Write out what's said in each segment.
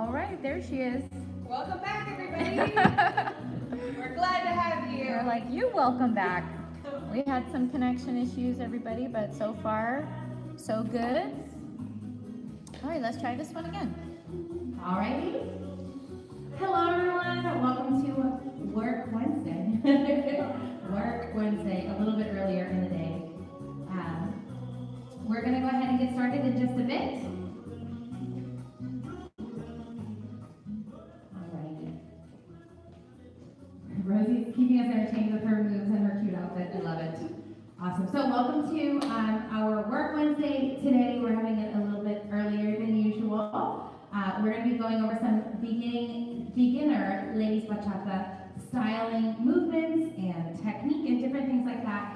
All right, there she is. Welcome back, everybody. We're glad to have you. We're like, you're welcome back. We had some connection issues, everybody, but so far, so good. All right, let's try this one again. All righty. Hello, everyone. Welcome to Work Wednesday. Work Wednesday, a little bit earlier in the day. We're going to go ahead and get started in just a bit. All righty. Rosie's keeping us entertained with her moves and her cute outfit. I love it. Awesome. So welcome to our Work Wednesday. Today we're having it a little bit earlier than usual. We're going to be going over some beginner ladies bachata styling movements and technique and different things like that.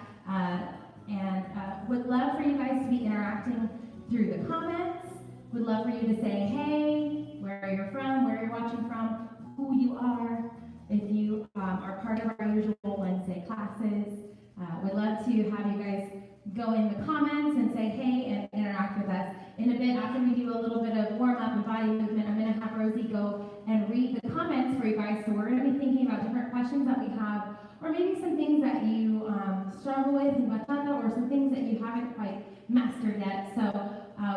Would love for you guys to be interacting through the comments. Would love for you to say, hey, where you're from, where you're watching from, who you are, if you are part of our usual Wednesday classes. We'd love to have you guys go in the comments and say hey and interact with us. In a bit, after we do a little bit of warm-up and body movement, I'm going to have Rosie go and read the comments for you guys. So we're going to be thinking about different questions that we have, or maybe some things that you struggle with in bachata, or some things that you haven't quite mastered yet. So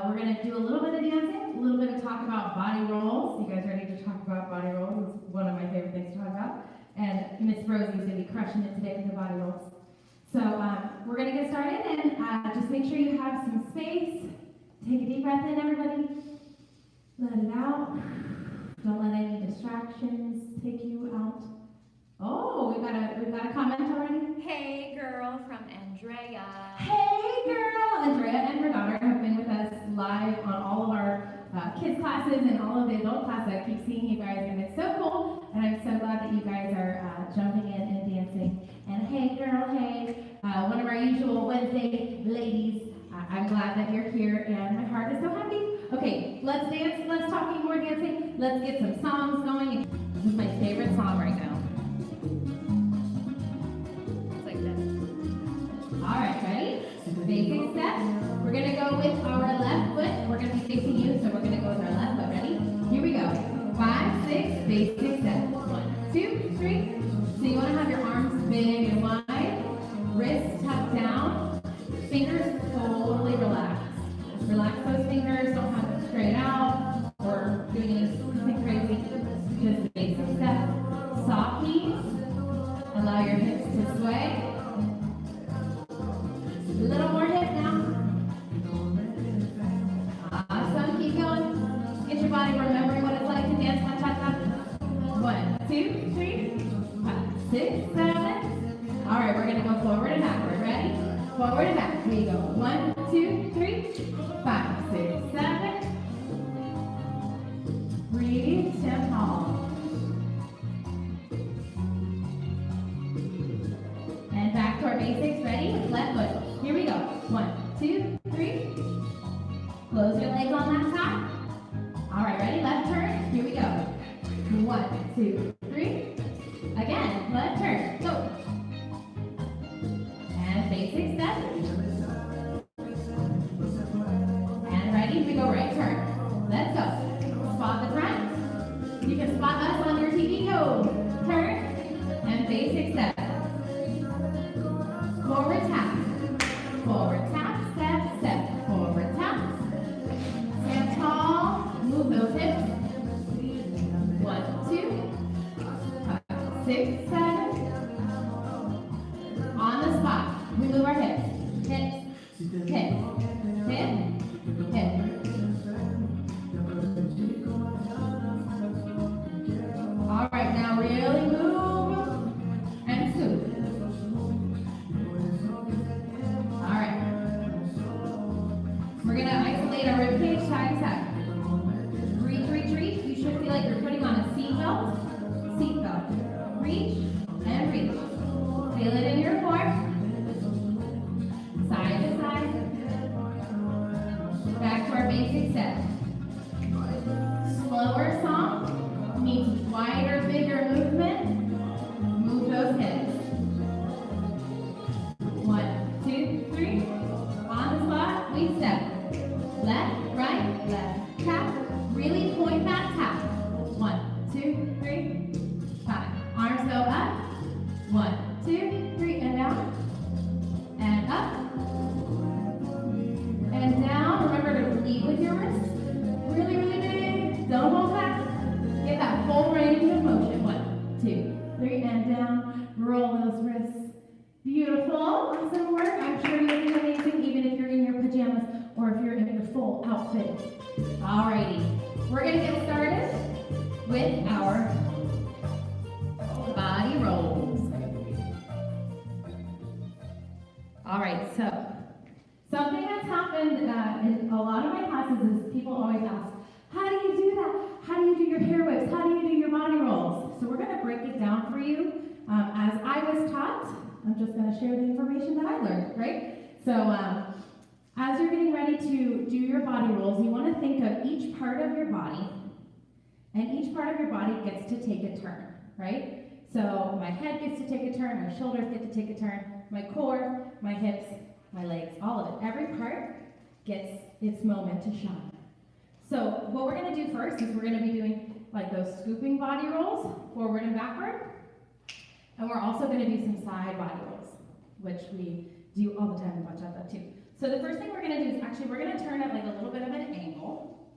we're going to do a little bit of dancing, a little bit of talk about body rolls. You guys ready to talk about body rolls? It's one of my favorite things to talk about. And Miss Rosie's going to be crushing it today with the body rolls. So we're going to get started, and just make sure you have some space. Take a deep breath in, everybody. Let it out. Don't let any distractions take you out. Oh, we've got a comment already. Hey, girl, from Andrea. Hey, girl. Andrea and her daughter have been with us live on all of our kids classes and all of the adult classes. I keep seeing you guys, and it's so cool. And I'm so glad that you guys are jumping in and dancing. And hey, girl, hey, one of our usual Wednesday ladies. I'm glad that you're here, and my heart is so happy. Okay, let's dance, let's talk more dancing, let's get some songs going. This is my favorite song right now. It's like this. All right, ready? Basic steps. We're gonna go with our left foot. We're gonna be facing you, so we're gonna go with our left foot. Ready? Here we go. 5, 6, basic steps. 1, 2, 3. So you wanna have your arms big and wide, wrists tucked down, fingers totally relaxed. Relax those fingers, don't have them straight out or doing anything crazy. Just basic step. Soft knees. Allow your hips to sway. A little more hip now. Awesome, keep going. Get your body remembering what it's like to dance bachata. 1, 2, 3, 5, 6, 7. All right, we're gonna go forward and backward. Ready? Forward and back. Here you go. 1, 2, 3, 5, 6, 7. Breathe, stand tall. And back to our basics. Ready? Left foot. Here we go. 1, 2, 3. Close your legs on that top. All right, ready? Left turn. Here we go. 1, 2, 3. Again, left turn. Go. And basic step. And ready? We go right. Alrighty, we're gonna get started with our body rolls. Alright, so something that's happened in a lot of my classes is people always ask, how do you do that? How do you do your hair whips? How do you do your body rolls? So we're gonna break it down for you as I was taught. I'm just gonna share the information that I learned, right? So as you're getting ready to do your body rolls, you want to think of each part of your body, and each part of your body gets to take a turn, right? So my head gets to take a turn, my shoulders get to take a turn, my core, my hips, my legs, all of it. Every part gets its moment to shine. So what we're going to do first is we're going to be doing like those scooping body rolls, forward and backward, and we're also going to do some side body rolls, which we do all the time in Bachata too. So the first thing we're going to do is actually we're going to turn it like a little bit of an angle,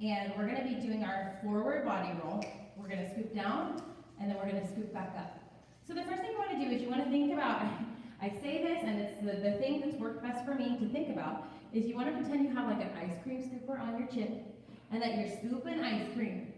and we're going to be doing our forward body roll. We're going to scoop down, and then we're going to scoop back up. So the first thing you want to do is you want to think about, I say this, and it's the thing that's worked best for me to think about, is you want to pretend you have like an ice cream scooper on your chin, and that you're scooping ice cream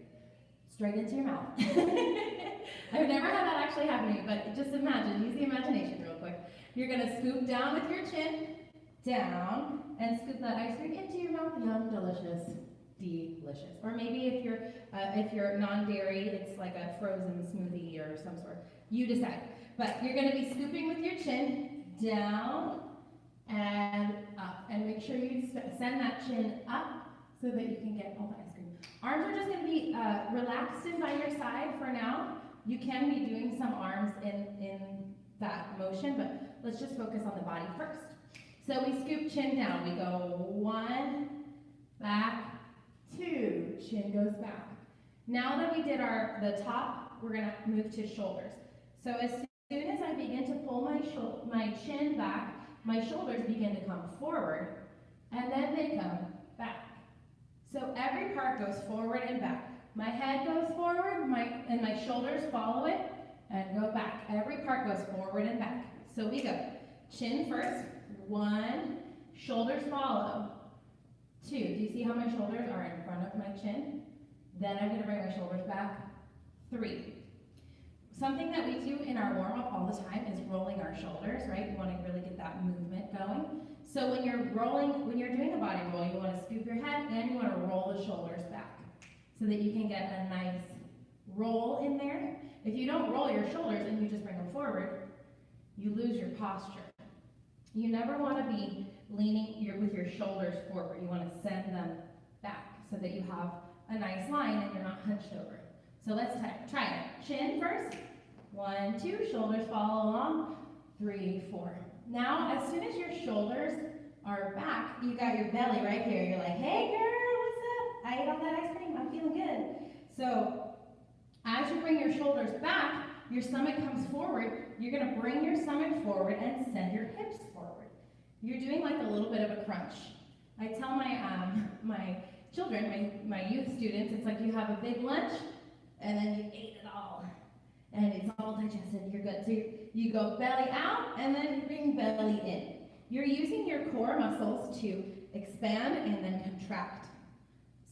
straight into your mouth. I've never had that actually happen to me, but just imagine, use the imagination real quick. You're going to scoop down with your chin, down, and scoop that ice cream into your mouth. Yum, delicious, delicious. Or maybe if you're non-dairy, it's like a frozen smoothie or some sort. You decide. But you're going to be scooping with your chin, down, and up. And make sure you send that chin up so that you can get all the ice cream. Arms are just going to be relaxed in by your side for now. You can be doing some arms in that motion, but let's just focus on the body first. So we scoop chin down. We go 1, back, 2. Chin goes back. Now that we did the top, we're going to move to shoulders. So as soon as I begin to pull my chin back, my shoulders begin to come forward, and then they come back. So every part goes forward and back. My head goes forward, and my shoulders follow it and go back. Every part goes forward and back. So we go chin first, 1, shoulders follow, 2. Do you see how my shoulders are in front of my chin? Then I'm going to bring my shoulders back, 3. Something that we do in our warm-up all the time is rolling our shoulders, right? You want to really get that movement going. So when you're doing a body roll, you want to scoop your head and you want to roll the shoulders back so that you can get a nice roll in there. If you don't roll your shoulders and you just bring them forward, you lose your posture. You never want to be leaning with your shoulders forward. You want to send them back so that you have a nice line and you're not hunched over. So let's try it. Chin first. 1, 2. Shoulders follow along. 3, 4. Now, as soon as your shoulders are back, you got your belly right here. You're like, hey girl, what's up? I ate all that ice cream. I'm feeling good. So as you bring your shoulders back, your stomach comes forward. You're going to bring your stomach forward and send your hips forward. You're doing like a little bit of a crunch. I tell my children, my youth students, it's like you have a big lunch, and then you ate it all, and it's all digested, you're good. So you go belly out, and then you bring belly in. You're using your core muscles to expand and then contract.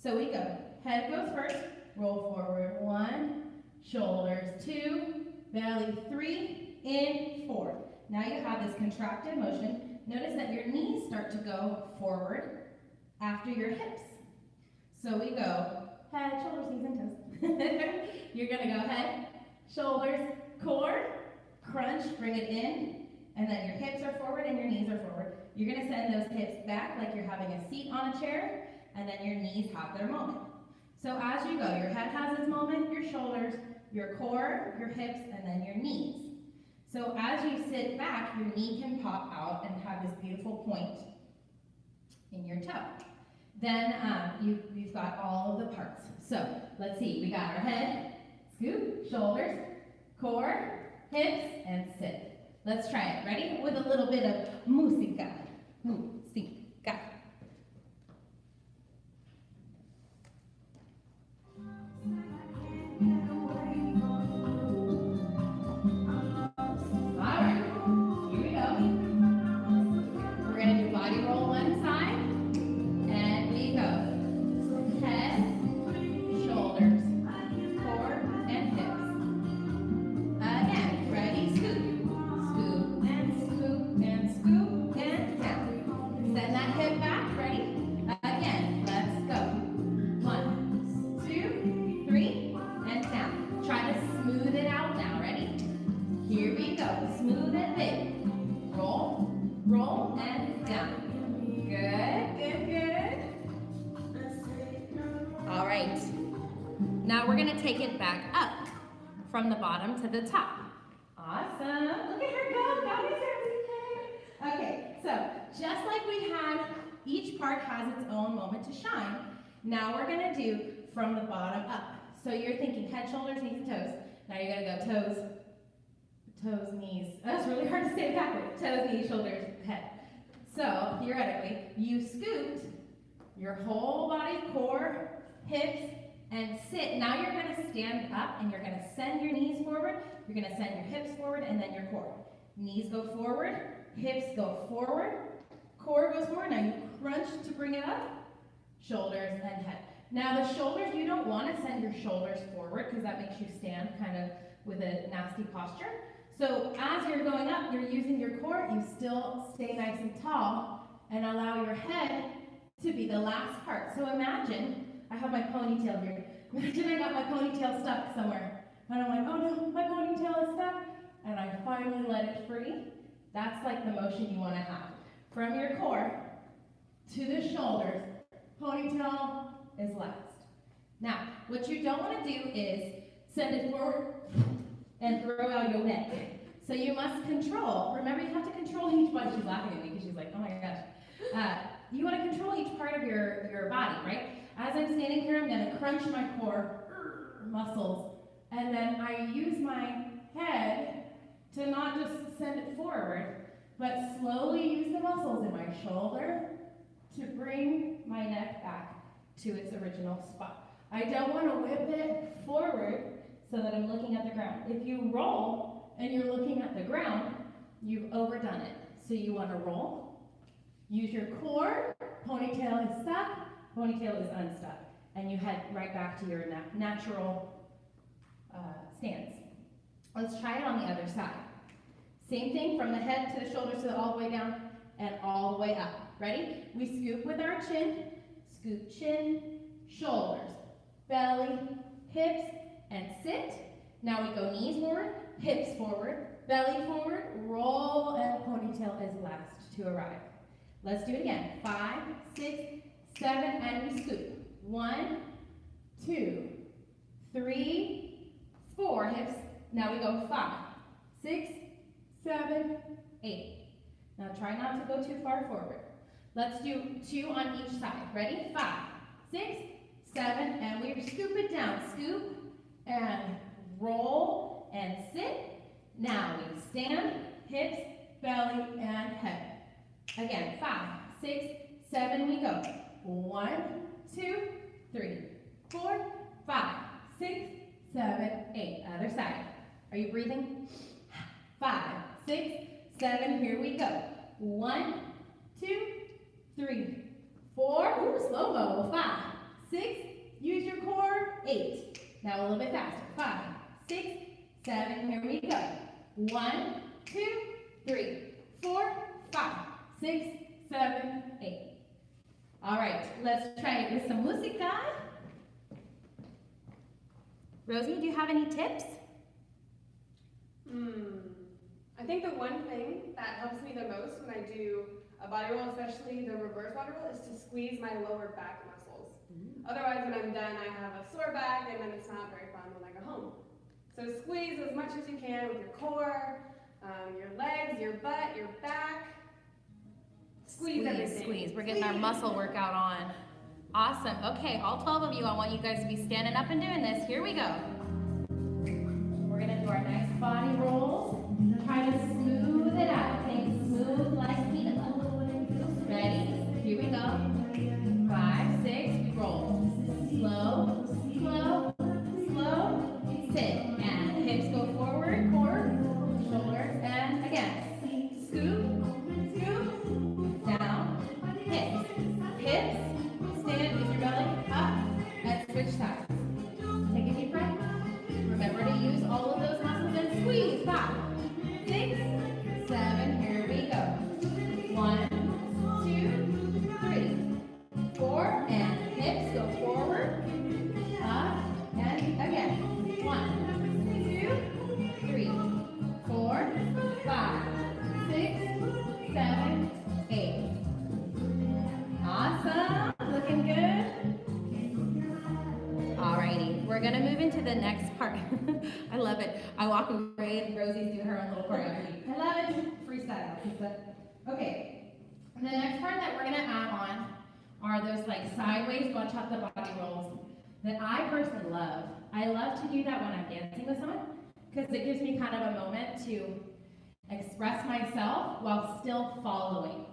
So we go, head goes first, roll forward, 1, shoulders 2, belly 3, in 4. Now you have this contracted motion. Notice that your knees start to go forward after your hips. So we go, head, shoulders, knees, and toes. You're going to go head, shoulders, core, crunch, bring it in, and then your hips are forward and your knees are forward. You're going to send those hips back like you're having a seat on a chair, and then your knees have their moment. So as you go, your head has its moment, your shoulders, your core, your hips, and then your knees. So as you sit back, your knee can pop out and have this beautiful point in your toe. Then you've got all of the parts. So let's see, we got our head, scoop, shoulders, core, hips, and sit. Let's try it. Ready? With a little bit of música. Música. right. Now we're gonna take it back up from the bottom to the top. Awesome. Look at her go. Okay, so just like we had, each part has its own moment to shine. Now we're gonna do from the bottom up. So you're thinking head, shoulders, knees, and toes. Now you're gonna go toes, toes, knees. That's really hard to say backwards. Toes, knees, shoulders, head. So theoretically, you scooped your whole body, core, hips, and sit. Now you're gonna stand up and you're gonna send your knees forward. You're gonna send your hips forward and then your core. Knees go forward, hips go forward, core goes forward. Now you crunch to bring it up, shoulders and head. Now the shoulders, you don't want to send your shoulders forward because that makes you stand kind of with a nasty posture. So as you're going up, you're using your core, you still stay nice and tall and allow your head to be the last part. So imagine, I have my ponytail here. Imagine I got my ponytail stuck somewhere. And I'm like, oh no, my ponytail is stuck. And I finally let it free. That's like the motion you want to have. From your core to the shoulders, ponytail is last. Now, what you don't want to do is send it forward and throw out your neck. So you must control. Remember, you have to control each body. She's laughing at me because she's like, oh my gosh. You want to control each part of your body, right? As I'm standing here, I'm going to crunch my core muscles. And then I use my head to not just send it forward, but slowly use the muscles in my shoulder to bring my neck back to its original spot. I don't want to whip it forward so that I'm looking at the ground. If you roll and you're looking at the ground, you've overdone it. So you want to roll, use your core, ponytail is stuck, ponytail is unstuck, and you head right back to your natural stance. Let's try it on the other side. Same thing from the head to the shoulders to all the way down and all the way up. Ready? We scoop with our chin, scoop chin, shoulders, belly, hips, and sit. Now we go knees forward, hips forward, belly forward, roll, and ponytail is last to arrive. Let's do it again. 5, 6, 7, and we scoop. 1, 2, 3, 4, hips. Now we go 5, 6, 7, 8. Now try not to go too far forward. Let's do 2 on each side. Ready? 5, 6, 7, and we scoop it down. Scoop and roll and sit. Now we stand, hips, belly, and head. Again, 5, 6, 7, we go. 1, 2, 3, 4, 5, 6, 7, 8. Other side. Are you breathing? 5, 6, 7, here we go. 1, 2, 3, 4, ooh, slow-mo. 5, 6, use your core. 8. Now a little bit faster. 5, 6, 7, here we go. 1, 2, 3, 4, 5, 6, 7, 8. All right, let's try it with some música. Rosie, do you have any tips? I think the one thing that helps me the most when I do a body roll, especially the reverse body roll, is to squeeze my lower back muscles. Otherwise, when I'm done, I have a sore back, and then it's not very fun when I go home. So squeeze as much as you can with your core, your legs, your butt, your back. Squeeze everything. Squeeze. We're getting our muscle workout on. Awesome. Okay, all 12 of you, I want you guys to be standing up and doing this. Here we go. We're going to do our nice body rolls. Try to smooth it out. Think smooth like peanut butter. Ready? Here we go. 5, 6, we roll. Slow, slow, slow. Sit. And hips go forward, core, shoulders, and again. Scoop, scoop, down, hips, hips. Stand with your belly up and switch sides. Take a deep breath. Remember to use all of those muscles and squeeze. 5, 6, 7, here we go. 1, 2, 3, 4, and hips go forward, up, and again. 1, 2, 3, 4, 5, 6, 7, 8. Awesome. Looking good. we're gonna move into the next part. I love it. I walk away and Rosie's doing her own little choreography. I love it. Freestyle. Okay. The next part that we're gonna add on are those like sideways bachata body rolls that I personally love. I love to do that when I'm dancing with someone because it gives me kind of a moment to express myself while still following.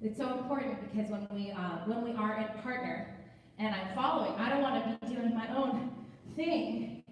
It's so important because when we are in partner and I'm following, I don't want to be doing my own thing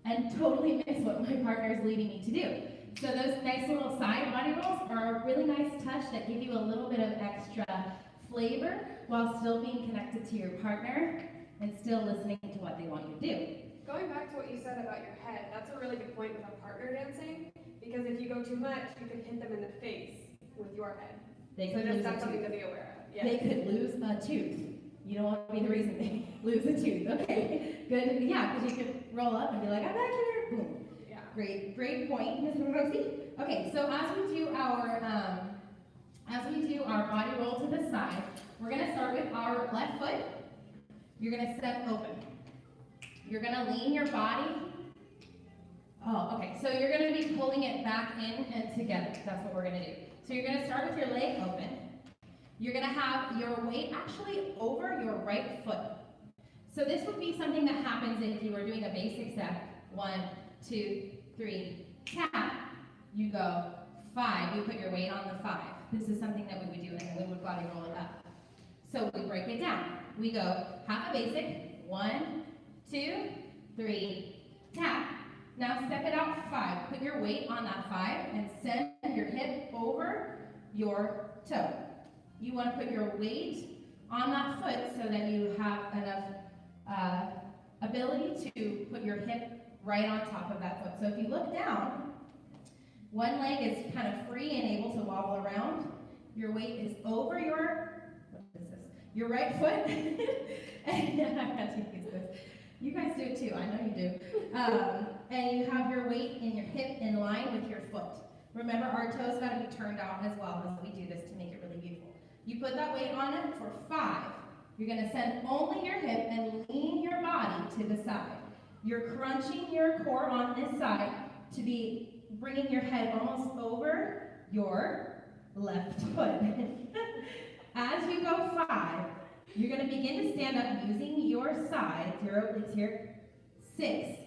and totally miss what my partner is leading me to do. So those nice little side body rolls are a really nice touch that give you a little bit of extra flavor while still being connected to your partner and still listening to what they want you to do. Going back to what you said about your head, that's a really good point with a partner dancing, because if you go too much, you could hit them in the face with your head. They So could just lose a that's something to tooth. be aware of. Yeah. They could lose a tooth. You don't want to be the reason they lose a tooth. Okay, good. Yeah, because you could roll up and be like, I'm back here. Boom. Yeah. Great point, Ms. Rosie. Okay, so as we do our body roll to the side, we're gonna start with our left foot. You're gonna step open. You're gonna lean your body. Oh, okay. So you're gonna be pulling it back in and together. That's what we're gonna do. So you're gonna start with your leg open. You're gonna have your weight actually over your right foot. So this would be something that happens if you were doing a basic step. 1, 2, 3, tap. You go 5. You put your weight on the 5. This is something that we would do, and then we would body roll it up. So we break it down. We go half a basic. 1, 2, 3, tap. Now step it out 5. Put your weight on that 5 and send your hip over your toe. You want to put your weight on that foot so that you have enough ability to put your hip right on top of that foot. So if you look down, one leg is kind of free and able to wobble around. Your weight is over your, what is this? Your right foot. And I had to use this. You guys do it too, I know you do. And you have your weight in your hip in line with your foot. Remember, our toes got to be turned out as well as we do this to make it really beautiful. You put that weight on it for 5. You're going to send only your hip and lean your body to the side. You're crunching your core on this side to be bringing your head almost over your left foot. As you go 5, you're going to begin to stand up using your side, 0 obliques here, 6.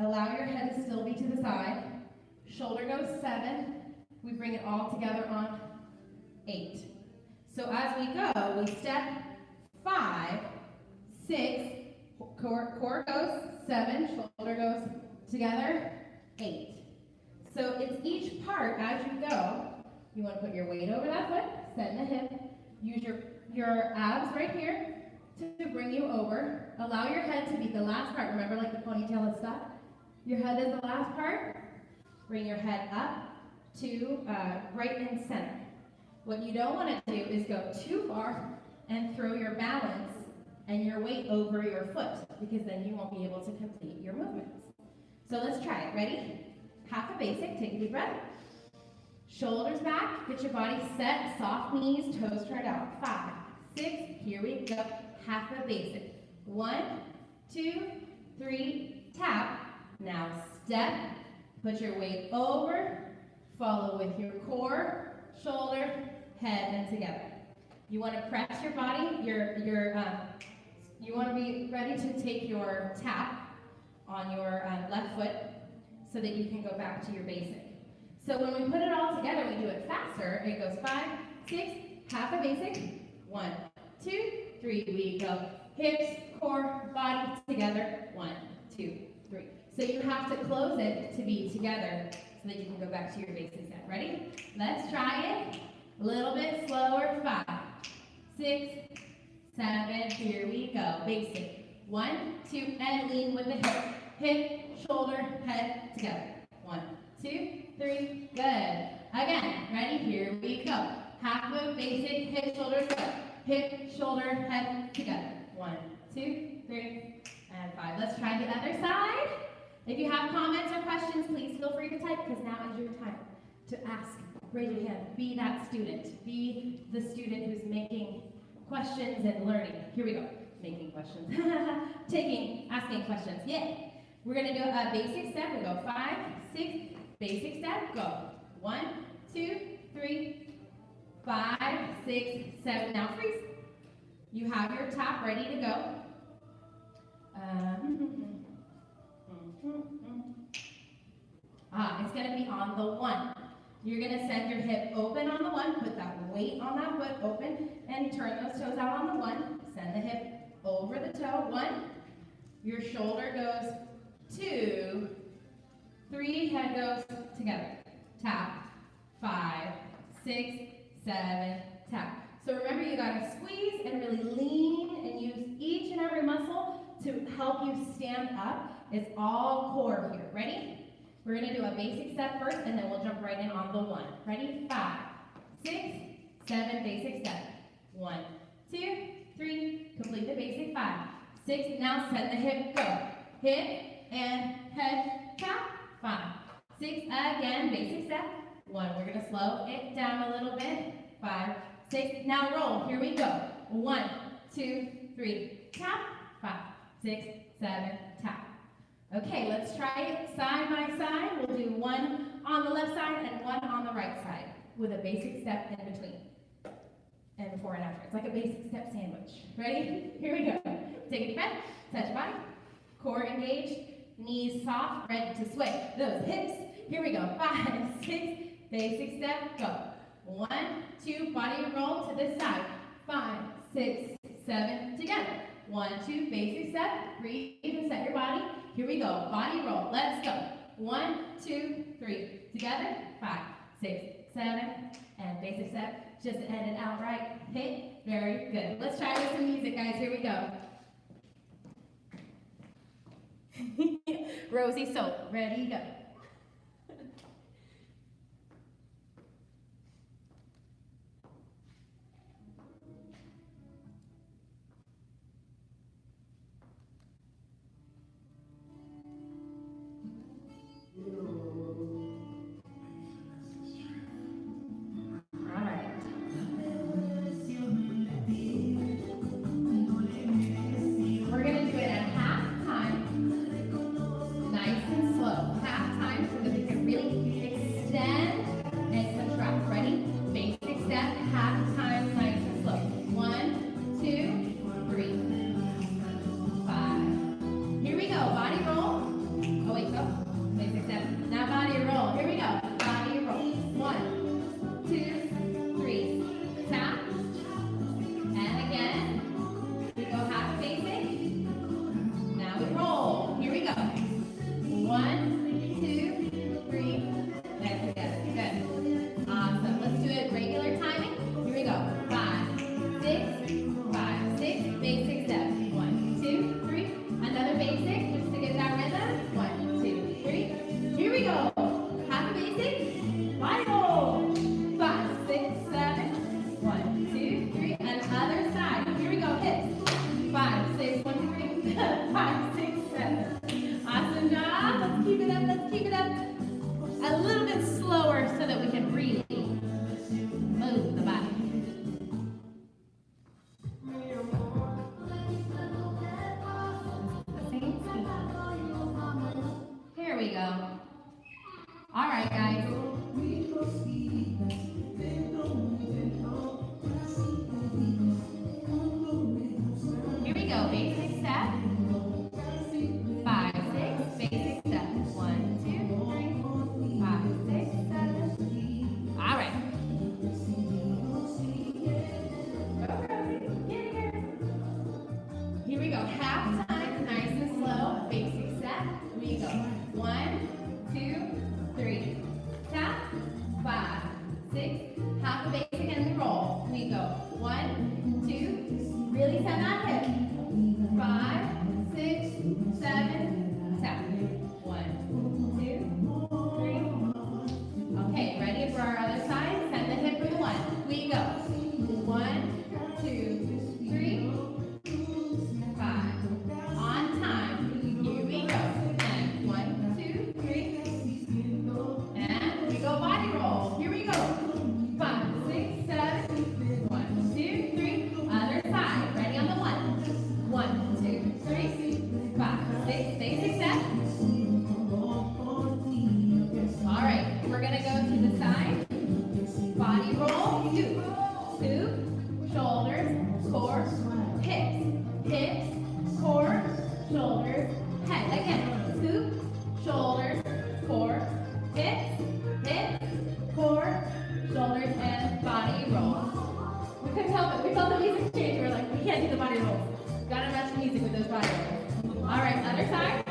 Allow your head to still be to the side. Shoulder goes 7. We bring it all together on 8. So as we go, we step 5, 6, core goes 7, shoulder goes together, 8. So it's each part as you go. You want to put your weight over that foot, send the hip, use your abs right here to bring you over. Allow your head to be the last part. Remember, like the ponytail and stuff? Your head is the last part. Bring your head up to right in center. What you don't want to do is go too far and throw your balance and your weight over your foot, because then you won't be able to complete your movements. So let's try it. Ready? Half a basic. Take a deep breath. Shoulders back. Get your body set. Soft knees. Toes turned out. 5, 6. Here we go. Half a basic. 1, 2, 3. Tap. Now step. Put your weight over. Follow with your core, shoulder, head, and together. You want to press your body. You want to be ready to take your tap on your left foot so that you can go back to your basic. So when we put it all together, we do it faster. It goes 5, 6, half a basic. 1, 2, 3. We go hips, core, body together. 1, 2, 3. So you have to close it to be together so that you can go back to your basic set. Ready? Let's try it. A little bit slower. 5, 6, 7. Here we go. Basic. 1, 2, and lean with the hip. Hip, shoulder, head together. 1, 2, 3. Good. Again. Ready? Here we go. Half of basic. Hip, shoulder, go. Hip, shoulder, head together. 1, 2, 3, and 5. Let's try the other side. If you have comments or questions, please feel free to type, because now is your time to ask. Raise your hand. Be that student. Be the student who's making questions and learning. Here we go. making questions. Asking questions. Yeah. We're gonna do a basic step. We go 5, 6, basic step, go. 1, 2, 3, 5, 6, 7. Now freeze. You have your tap ready to go. It's gonna be on the 1. You're gonna send your hip open on the 1, put that weight on that foot open, and turn those toes out on the 1. Send the hip over the toe, 1. Your shoulder goes 2, 3, head goes together. Tap, 5, 6, 7, tap. So remember, you gotta squeeze and really lean and use each and every muscle to help you stand up. It's all core here. Ready? We're gonna do a basic step first, and then we'll jump right in on the 1. Ready? 5, 6, 7, basic step. 1, 2, 3, complete the basic 5, 6, now send the hip, go. Hip and head, tap, 5, 6, again, basic step. 1, we're gonna slow it down a little bit. 5, 6, now roll, here we go. 1, 2, 3, tap, 5, 6, 7, tap. Okay, let's try it side by side. We'll do 1 on the left side and 1 on the right side with a basic step in between. And before and after. It's like a basic step sandwich. Ready? Here we go. Take a deep breath. Touch your body. Core engaged. Knees soft. Ready to sway those hips. Here we go. 5, 6. Basic step. Go. 1, 2. Body roll to this side. 5, 6, 7. Together. 1, 2. Basic step. Breathe and set your body. Here we go. Body roll. Let's go. 1, 2, 3. Together. 5, 6, 7. And basic step. Just end it out right. Hit. Very good. Let's try with some music, guys. Here we go. Rosie solo. Ready, go. Half time, nice and slow, basic step. We go 1, shoulders, head. Again, scoop, shoulders, core, hips, hips, core, shoulders, and body roll. We couldn't help it. We felt the music change. We're like, we can't do the body rolls. Gotta match the music with those body rolls. All right, other side.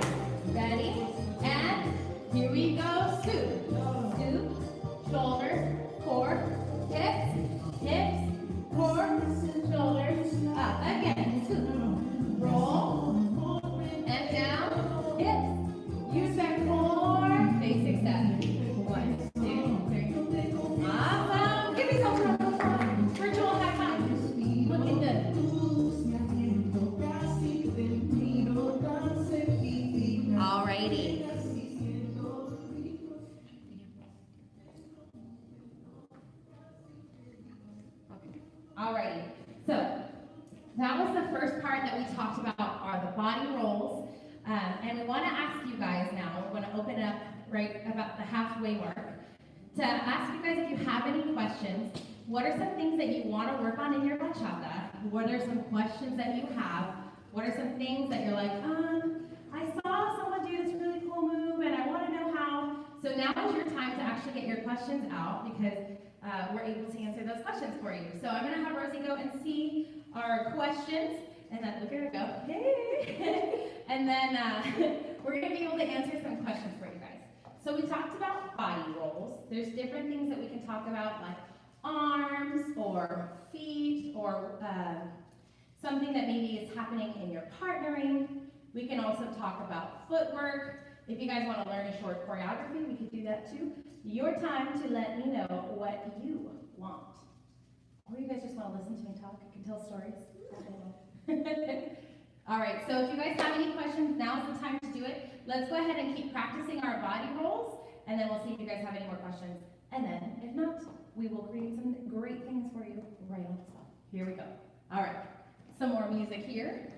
Ready? And here we go. Scoop, scoop, shoulders, core, hips, hips, core, shoulders, up. Again, scoop, roll, and down, hips. Use that core. Basic step. 1, 2, 3. Awesome. Give me some virtual high five. Looking good. Alrighty. Alrighty. So that was the first part that we talked about are the body rolls. And we want to ask you guys now, we're going to open it up right about the halfway mark, to ask you guys if you have any questions. What are some things that you want to work on in your bachata? What are some questions that you have? What are some things that you're like, I saw someone do this really cool move and I want to know how. So now is your time to actually get your questions out because we're able to answer those questions for you. So I'm going to have Rosie go and see our questions. And then look at her go, hey! And then we're going to be able to answer some questions for you guys. So we talked about body rolls. There's different things that we can talk about like arms or feet or something that maybe is happening in your partnering. We can also talk about footwork. If you guys want to learn a short choreography, we could do that too. Your time to let me know what you want. Or you guys just want to listen to me talk? I can tell stories. All right, so if you guys have any questions, now's the time to do it. Let's go ahead and keep practicing our body rolls, and then we'll see if you guys have any more questions. And then, if not, we will create some great things for you right on the spot. Here we go. All right, some more music here.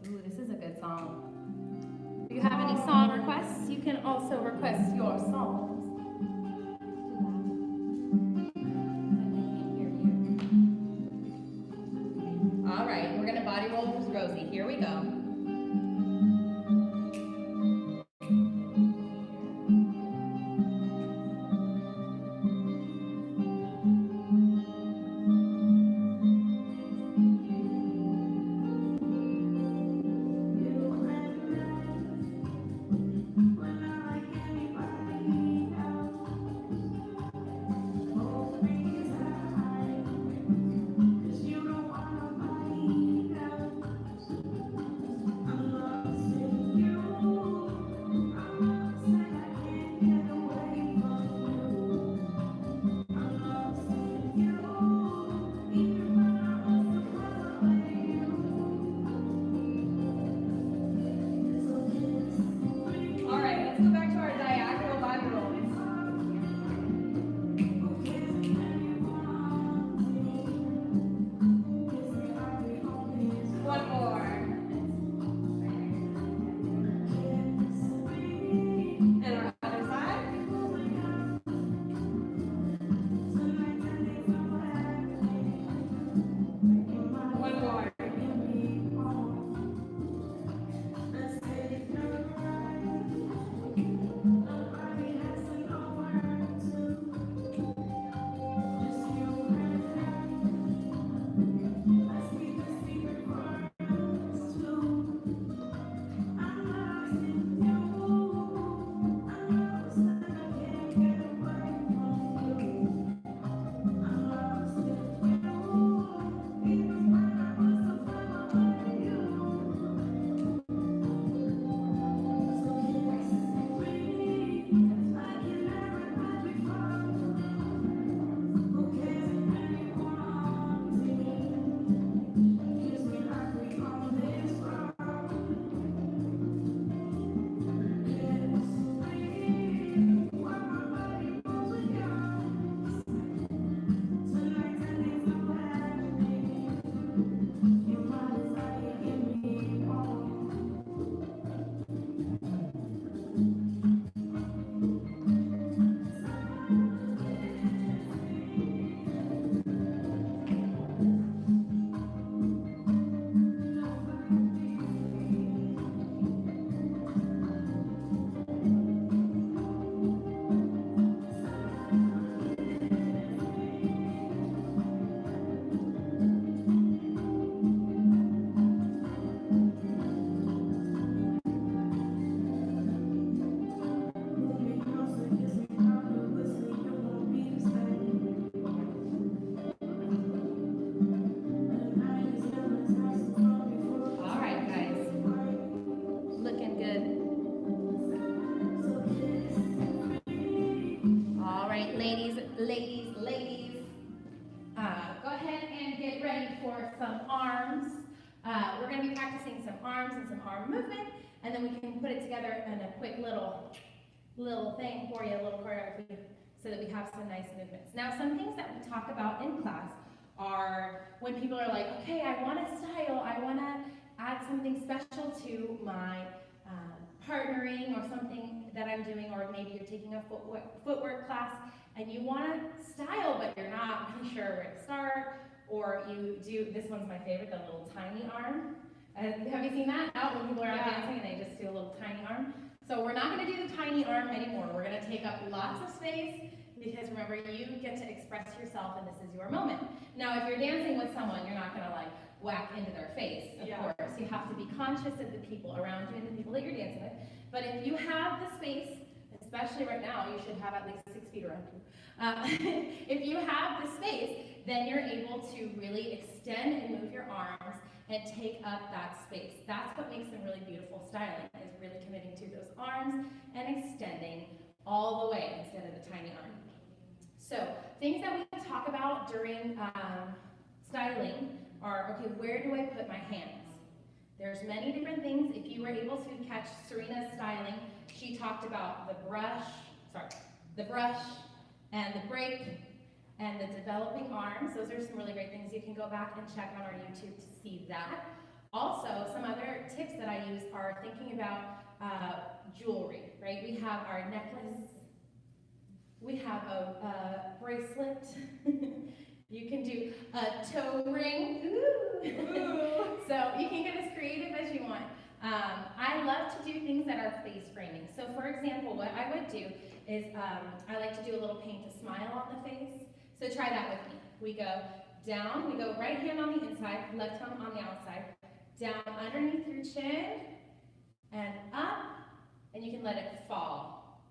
Ooh, this is a good song. If you have any song requests, you can also request your songs. All right, we're gonna body roll with Rosie. Here we go. get ready for some arms. We're going to be practicing some arms and some arm movement, and then we can put it together in a quick little thing for you, a little choreography, so that we have some nice movements. Now, some things that we talk about in class are when people are like, okay, I want to style, I want to add something special to my partnering or something that I'm doing, or maybe you're taking a footwork class and you want to style, but you're not really sure where to start, or you do, this one's my favorite, the little tiny arm. Have you seen that out when people are out dancing and they just do a little tiny arm? So we're not going to do the tiny arm anymore. We're going to take up lots of space, because remember, you get to express yourself and this is your moment. Now, if you're dancing with someone, you're not going to like whack into their face, of course. You have to be conscious of the people around you and the people that you're dancing with. But if you have the space, especially right now, you should have at least 6 feet around you. If you have the space, then you're able to really extend and move your arms and take up that space. That's what makes them really beautiful styling, is really committing to those arms and extending all the way instead of the tiny arm. So things that we can talk about during styling are, okay, where do I put my hands? There's many different things. If you were able to catch Serena's styling, she talked about the brush and the break and the developing arms. Those are some really great things. You can go back and check on our YouTube to see that. Also, some other tips that I use are thinking about jewelry, right? We have our necklace, we have a bracelet, you can do a toe ring, ooh. So you can get as creative as you want. I love to do things that are face framing. So for example, what I would do is, I like to do a little paint a smile on the face. So try that with me. We go down, we go right hand on the inside, left hand on the outside, down underneath your chin, and up, and you can let it fall.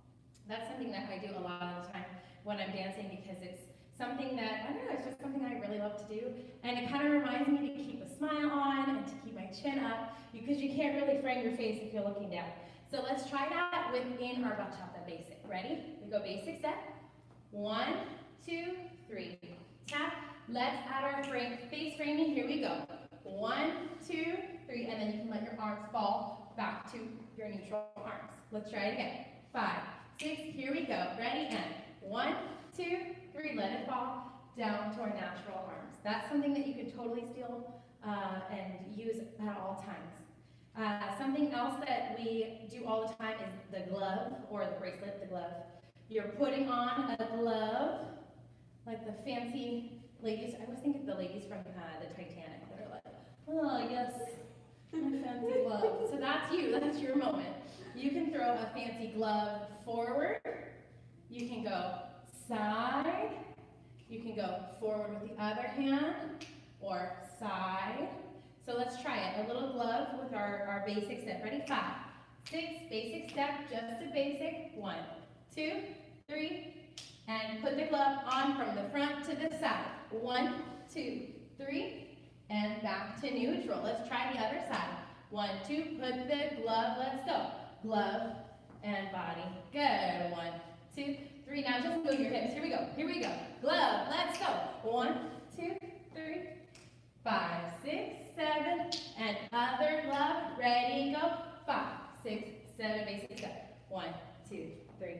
That's something that I do a lot of the time when I'm dancing, because it's something that, I don't know, it's just something I really love to do, and it kind of reminds me to keep a smile on and to keep my chin up, because you can't really frame your face if you're looking down. So let's try that within our bachata basic. Ready? We go basic step. 1, 2, 3. Tap. Let's add our face framing. Here we go. 1, 2, 3, and then you can let your arms fall back to your neutral arms. Let's try it again. 5, 6, here we go. Ready, and 1, 2, 3, let it fall down to our natural arms. That's something that you can totally steal and use at all times. Something else that we do all the time is the glove, or the bracelet, the glove. You're putting on a glove, like the fancy ladies. I always think of the ladies from the Titanic that are like, oh yes, my fancy glove. So that's you, that's your moment. You can throw a fancy glove forward. You can go side. You can go forward with the other hand, or side. So let's try it. A little glove with our basic step. Ready? 5, 6, basic step, just a basic. 1, 2, 3, and put the glove on from the front to the side. 1, 2, 3, and back to neutral. Let's try the other side. 1, 2, put the glove, let's go. Glove and body. Good. 1, 2, 3. Now just move your hips. Here we go. Here we go. Glove, let's go. 1, 2, 3, 5, 6, 7, and other glove. Ready, go. 5, 6, 7, basic step. 1, 2, 3,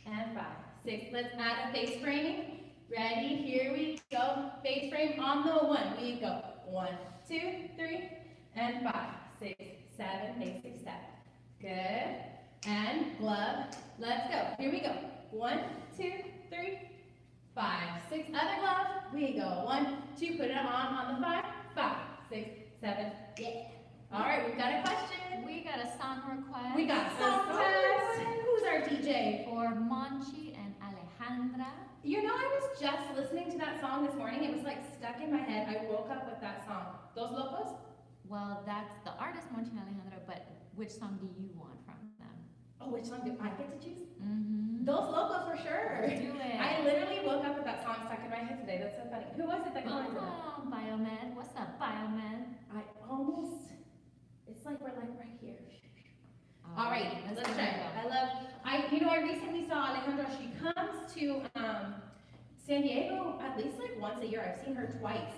and 5, 6. Let's add a face framing. Ready, here we go. Face frame on the 1. We go. 1, 2, 3, and 5, 6, 7, basic step. Good. And glove. Let's go. Here we go. 1, 2, 3, 5, 6. Other glove. We go. 1, 2. Put it on the 5. 5, 6, 7. Yeah. All right. We've got a question. We got a song request. We got a song request. Who's our DJ? For Monchi and Alejandra. You know, I was just listening to that song this morning. It was like stuck in my head. I woke up with that song. Dos Locos? Well, that's the artist Monchi and Alejandra, but which song do you want from them? Oh, which song do I get to choose? Mm-hmm. Dos Locos for sure. Let's do it. I literally woke up with that song stuck in my head today. That's so funny. Who was it that called it? Oh, Biomed. What's up, Biomed? I almost, it's like we're like right here. All All right, let's try it. I recently saw Alejandra. She comes to San Diego at least like once a year. I've seen her twice.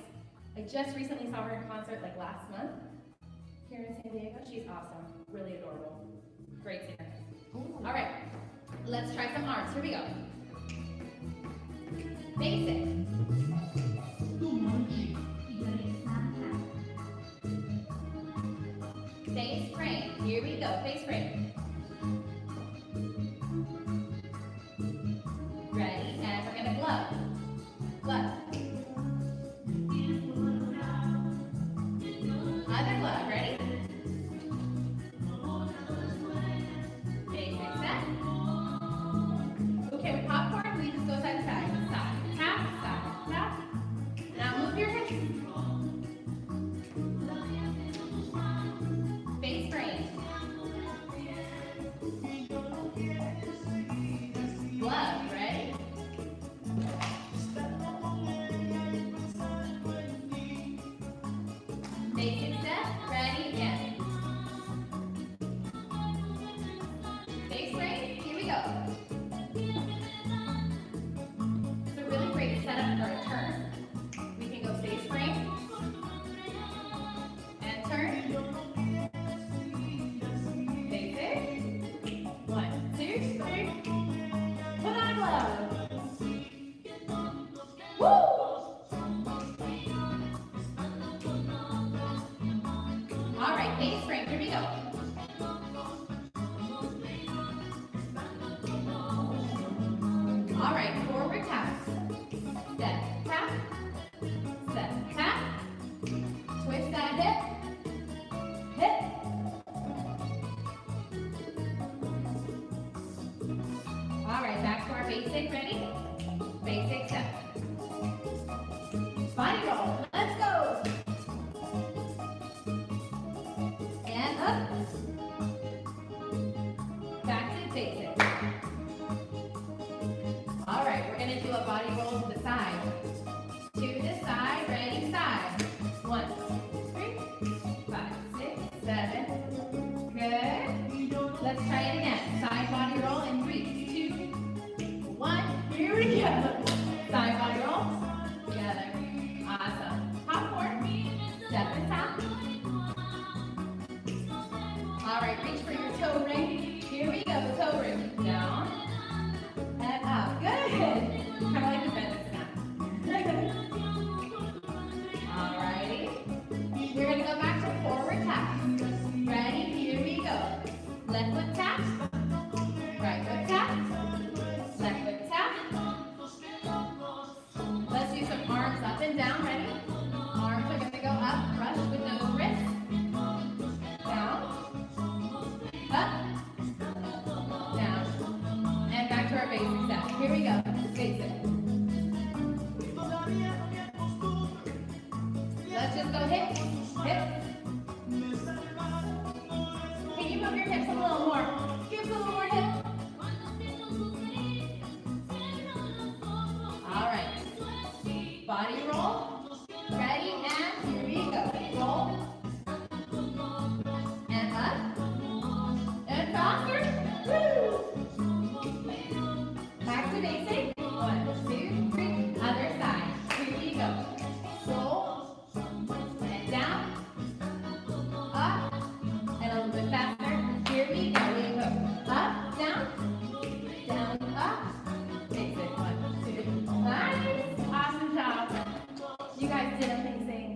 I just recently saw her in concert like last month here in San Diego. She's awesome, really adorable, great singer. All right, let's try some arms. Here we go. Basic. Face frame. Here we go. Face frame. Ready? And we're gonna glove. Glove. Other glove. Ready? Basic set. Okay, with popcorn, we just go side to side. Side. Tap. Side. Tap. Now move your hips. Face frame. Glove, ready? Basic step, ready, again. Face frame, here we go. It's a really great setup for a turn. We can go face frame and turn. Basic. 1, 2, 3. Put on glove. Woo! All right, face frame. Here we go. All right, forward tap. Step, tap. Step, tap. Twist that hip. Hip. All right, back to our basic. Ready? Basic step. Body roll. Let's go. And up. Back to basic. All right, we're going to do a body roll to the side. To the side. Ready? Side. 1, 3, 5, 6, 7. Good. Let's try it again. Side body roll in 3, 2, 1. Here we go. Side body roll. Together. Awesome. Popcorn. Step and tap. All right, reach for your toe ring. Here we go. Toe ring. Down. And up. Good. Kind of like the fitness snap. All righty. We're going to go back to forward tap. Ready? Here we go. Left foot tap. Right foot tap. Left foot tap. Let's do some arms up and down. Ready? Arms are going to go up. Brush with those wrists. Down. Up. Down. And back to our basic step. Here we go. Basic. Let's just go hip. Hip. Can you move your hips a little more? Give us a little more hip. All right. Body roll. Ready? And here we go. Roll. And up. And faster. Woo! Back to basic. 1, 2, 3. Other side. Here we go. Roll. And down. Up. And a little bit faster. Here we go. We go. Up, down. Down, up. Basic. 1, 2. Nice. Awesome job. You guys did amazing.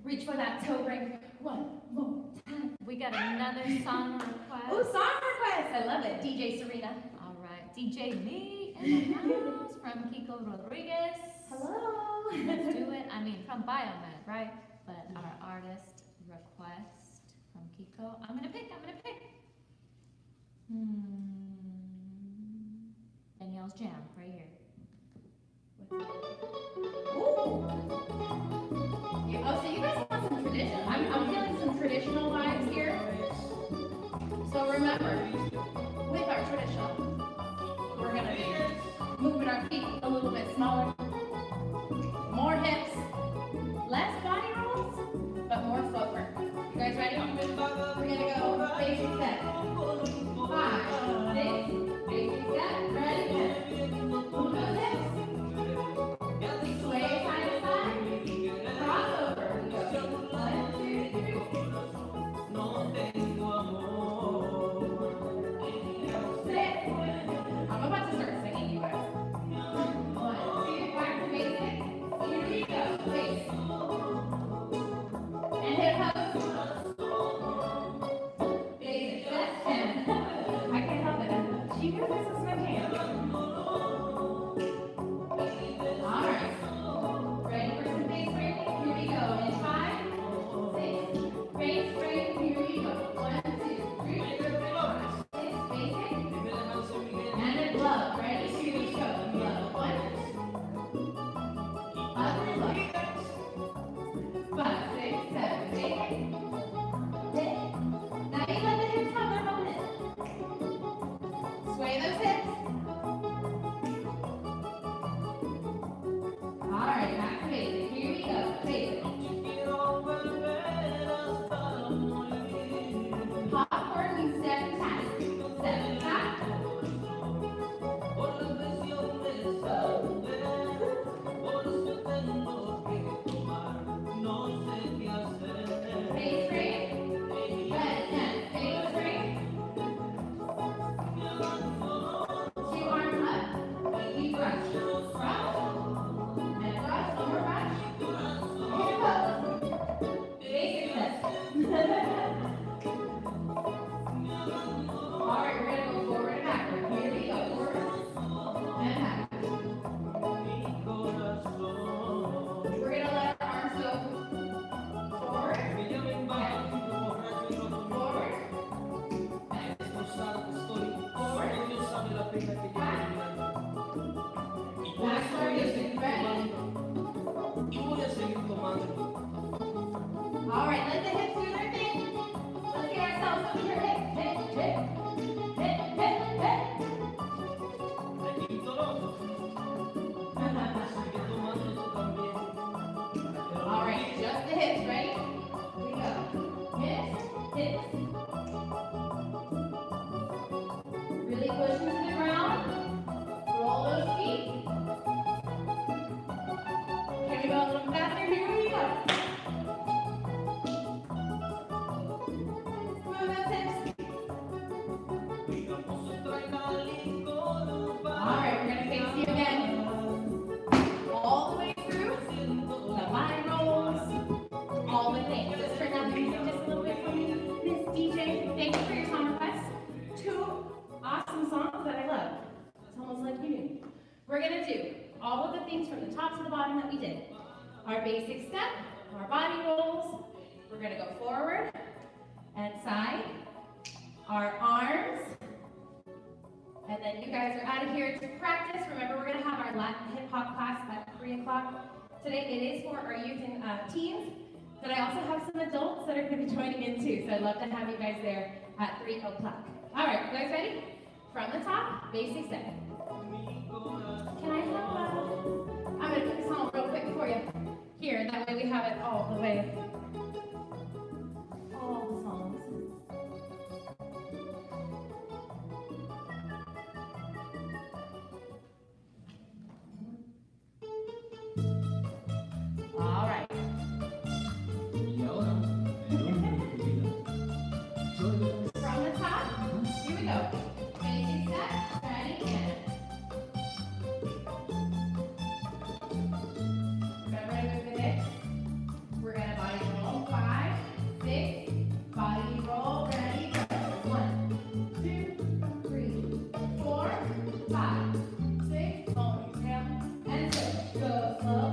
Reach for that toe ring. 1 more time. We got another song request. Ooh, song request. I love it. DJ Serena. All right, DJ Me in the house from Kiko Rodriguez. Hello. Let's do it. I mean, from Biomed, right? But our artist request from Kiko. I'm gonna pick. Danielle's Jam, right here. Ooh. Yeah, oh, so you guys want some tradition. I'm feeling some traditional vibes here. So remember, with our tradition, we're gonna be moving our feet a little bit smaller. More hips, less body rolls, but more slower. You guys ready? We're gonna go basic set. 5, 6, basic set. Ready? Move those hips. Sway side to side. Crossover. hip pose. Basic steps. I can't help it. She knows this is my hand. All right. Ready for some face breaking? Here we go. In 5, 6. Face break. Here we go. 1, 2, 3, 4, 5, 6. Basic. And a glove. Ready? Here we go. Glove. 1. Other glove. 5, 6, 7. Basic. Hit. Now you let the hips have their moment. Sway those hips. All right, back to basic. Here we go. Basic. Hop forward, we step tap. Step tap. Face break. Red and face break. 2 arms up. We brush. Brush. And brush. One more brush. Hip pose. Basic steps. All right, we're gonna go forward and backward. Here we go. Forward and back. We're gonna let our arms go forward. Back. Forward. Back. Forward. Back. Back variation. Ready? All right, let the hips do their thing. Let's get ourselves over here. Hip, hip, hip. Hip, hip, hip. All right, just the hips. Ready? Here we go. Hips, hips. Really push into the ground. Roll those feet. Can we go a little faster? Here we go. Move those hips. All right, we're gonna face you again. All the way through. The body rolls. All the things. Just turn down the music just a little bit for me, Miss DJ. Thank you for your song requests. 2 awesome songs that I love. It's almost like you knew. We're gonna do all of the things from the top to the bottom that we did. Our basic step, our body rolls. We're gonna go forward and side. Our arms. And then you guys are out of here to practice. Remember, we're gonna have our Latin hip hop class at 3 o'clock. Today it is for our youth and teens, but I also have some adults that are gonna be joining in too. So I'd love to have you guys there at 3 o'clock. All right, you guys ready? From the top, basic step. Can I have I'm gonna put this on real quick for you. Here, that way we have it all the way. All the songs. All right. From the top, here we go. Basic step, ready, and remember to move the hips. We're gonna body roll. 5, 6, body roll, ready, go. 1, 2, 3, 4, 5, 6, only down, and 6. Go slow,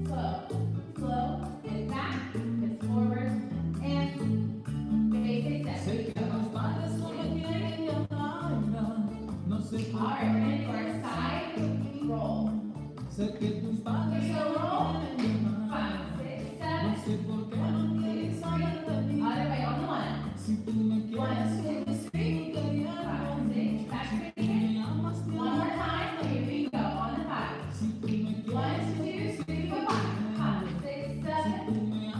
slow, slow, and back, and forward, and basic step. All right, we're gonna do our side roll. So roll. 5, 6, 7. 1, 2, 3. Other way on the 1. 1, 2, 3. 5, 6. Back to the here. One more time. Here we go. On the 5. 1, 2, 3, 4, 5. 5, 6, 7.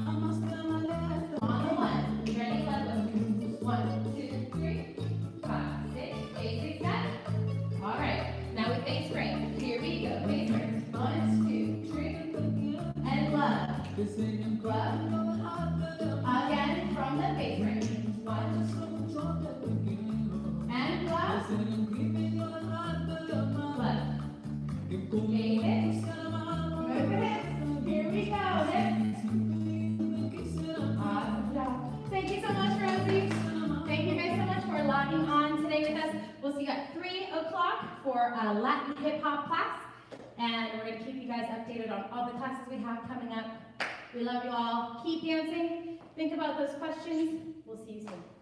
On the 1. Ready? Let go. 1, 2, 3. 5, 6. Basic step. All right. Now we face break. Here we go. Face break. 1, 2, 3. And glove. Glove. Again from the face break. 1. And glove. Glove. Basic. Move the hips. Here we go. Hips. Awesome. o'clock for a Latin hip hop class. And we're going to keep you guys updated on all the classes we have coming up. We love you all. Keep dancing. Think about those questions. We'll see you soon.